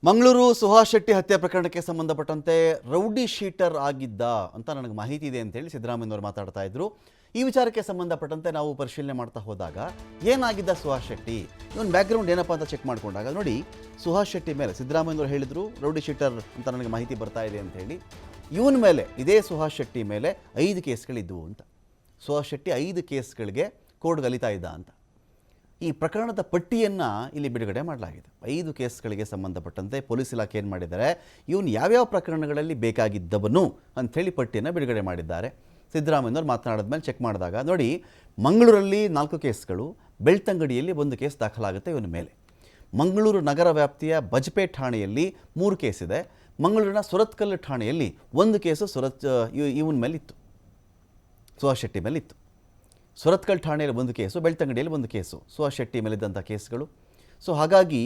ಮಂಗಳೂರು ಸುಹಾಸ್ ಶೆಟ್ಟಿ ಹತ್ಯೆ ಪ್ರಕರಣಕ್ಕೆ ಸಂಬಂಧಪಟ್ಟಂತೆ ರೌಡಿ ಶೀಟರ್ ಆಗಿದ್ದ ಅಂತ ನನಗೆ ಮಾಹಿತಿ ಇದೆ ಅಂತೇಳಿ ಸಿದ್ದರಾಮಯ್ಯನವರು ಮಾತಾಡ್ತಾ ಇದ್ರು. ಈ ವಿಚಾರಕ್ಕೆ ಸಂಬಂಧಪಟ್ಟಂತೆ ನಾವು ಪರಿಶೀಲನೆ ಮಾಡ್ತಾ ಹೋದಾಗ ಏನಾಗಿದ್ದ ಸುಹಾಸ್ ಶೆಟ್ಟಿ, ಇವನ್ ಬ್ಯಾಕ್ಗ್ರೌಂಡ್ ಏನಪ್ಪ ಅಂತ ಚೆಕ್ ಮಾಡ್ಕೊಂಡಾಗ ನೋಡಿ, ಸುಹಾಸ್ ಶೆಟ್ಟಿ ಮೇಲೆ ಸಿದ್ದರಾಮಯ್ಯನವರು ಹೇಳಿದ್ರು ರೌಡಿ ಶೀಟರ್ ಅಂತ ನನಗೆ ಮಾಹಿತಿ ಬರ್ತಾ ಇದೆ ಅಂತ ಹೇಳಿ. ಇವನ ಮೇಲೆ, ಇದೇ ಸುಹಾಸ್ ಶೆಟ್ಟಿ ಮೇಲೆ 5 ಕೇಸ್ಗಳಿದ್ದವು ಅಂತ. ಸುಹಾಸ್ ಶೆಟ್ಟಿ 5 ಕೇಸ್ಗಳಿಗೆ ಕೋರ್ಟ್ಗೆ ಅಲಿತಾ ಇದ್ದ ಅಂತ. ಈ ಪ್ರಕರಣದ ಪಟ್ಟಿಯನ್ನು ಇಲ್ಲಿ ಬಿಡುಗಡೆ ಮಾಡಲಾಗಿದೆ. 5 ಕೇಸ್ಗಳಿಗೆ ಸಂಬಂಧಪಟ್ಟಂತೆ ಪೊಲೀಸ್ ಇಲಾಖೆ ಏನು ಮಾಡಿದ್ದಾರೆ, ಇವನು ಯಾವ್ಯಾವ ಪ್ರಕರಣಗಳಲ್ಲಿ ಬೇಕಾಗಿದ್ದವನು ಅಂಥೇಳಿ ಪಟ್ಟಿಯನ್ನು ಬಿಡುಗಡೆ ಮಾಡಿದ್ದಾರೆ. ಸಿದ್ದರಾಮಯ್ಯನವರು ಮಾತನಾಡಿದ್ಮೇಲೆ ಚೆಕ್ ಮಾಡಿದಾಗ ನೋಡಿ, ಮಂಗಳೂರಲ್ಲಿ 4 ಕೇಸ್ಗಳು, ಬೆಳ್ತಂಗಡಿಯಲ್ಲಿ 1 ಕೇಸ್ ದಾಖಲಾಗುತ್ತೆ ಇವನ ಮೇಲೆ. ಮಂಗಳೂರು ನಗರ ವ್ಯಾಪ್ತಿಯ ಬಜ್ಪೇಟ್ ಠಾಣೆಯಲ್ಲಿ 3 ಕೇಸ್ ಇದೆ. ಮಂಗಳೂರಿನ ಸುರತ್ಕಲ್ ಠಾಣೆಯಲ್ಲಿ 1 ಕೇಸು ಇವನ ಮೇಲಿತ್ತು, ಸುಹಾಸ್ ಶೆಟ್ಟಿ ಮೇಲಿತ್ತು. ಸುರತ್ಕಲ್ ಠಾಣೆಯಲ್ಲಿ 1 ಕೇಸು, ಬೆಳ್ತಂಗಡಿಯಲ್ಲಿ 1 ಕೇಸು ಸುಹಾಸ್ ಶೆಟ್ಟಿ ಮೇಲಿದ್ದಂಥ ಕೇಸ್ಗಳು. ಸೊ ಹಾಗಾಗಿ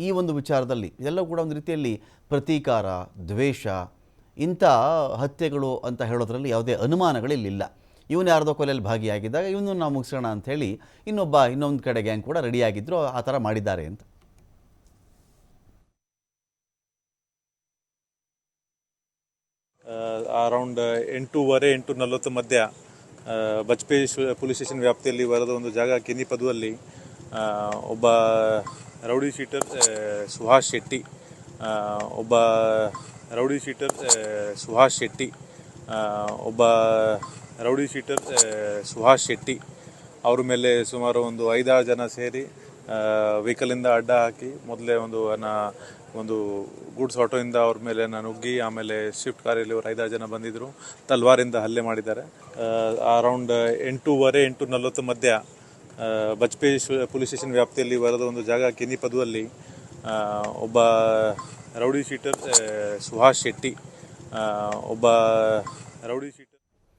ಈ ಒಂದು ವಿಚಾರದಲ್ಲಿ ಇದೆಲ್ಲವೂ ಕೂಡ ಒಂದು ರೀತಿಯಲ್ಲಿ ಪ್ರತೀಕಾರ, ದ್ವೇಷ, ಇಂಥ ಹತ್ಯೆಗಳು ಅಂತ ಹೇಳೋದ್ರಲ್ಲಿ ಯಾವುದೇ ಅನುಮಾನಗಳಿಲ್ಲ. ಇವನು ಯಾರ್ದೋ ಕೊಲೆಯಲ್ಲಿ ಭಾಗಿಯಾಗಿದ್ದಾಗ ಇವನು ನಾವು ಮುಗಿಸೋಣ ಅಂಥೇಳಿ ಇನ್ನೊಂದು ಕಡೆ ಗ್ಯಾಂಗ್ ಕೂಡ ರೆಡಿಯಾಗಿದ್ದರು, ಆ ಥರ ಮಾಡಿದ್ದಾರೆ ಅಂತ. ಅರೌಂಡ್ 8:30, 8:40 ಮಧ್ಯ ಬಜ್ಪೆ ಪೊಲೀಸ್ ಸ್ಟೇಷನ್ ವ್ಯಾಪ್ತಿಯಲ್ಲಿ ಬರೆದ ಒಂದು ಜಾಗ ಕೆನಿಪದುವಲ್ಲಿ ಒಬ್ಬ ರೌಡಿ ಶೀಟರ್ ಸುಹಾಸ್ ಶೆಟ್ಟಿ ಅವ್ರ ಮೇಲೆ ಸುಮಾರು ಒಂದು 5-6 ಜನ ಸೇರಿ ವೆಹಿಕಲಿಂದ ಅಡ್ಡ ಹಾಕಿ ಮೊದಲೇ ಒಂದು ಗೂಡ್ಸ್ ಆಟೋಯಿಂದ ಅವ್ರ ಮೇಲೆ ನುಗ್ಗಿ, ಆಮೇಲೆ ಸ್ವಿಫ್ಟ್ ಕಾರಲ್ಲಿ ಅವರು 5-6 ಜನ ಬಂದಿದ್ದರು, ತಲ್ವಾರಿಂದ ಹಲ್ಲೆ ಮಾಡಿದ್ದಾರೆ. ಅರೌಂಡ್ 8:30, 8:40 ಮಧ್ಯ ಬಜ್ಪೆ ಪೊಲೀಸ್ ಸ್ಟೇಷನ್ ವ್ಯಾಪ್ತಿಯಲ್ಲಿ ಬರೆದ ಒಂದು ಜಾಗ ಕೆನಿಪದುವಲ್ಲಿ ಒಬ್ಬ ರೌಡಿ ಶೀಟರ್ ಸುಹಾಸ್ ಶೆಟ್ಟಿ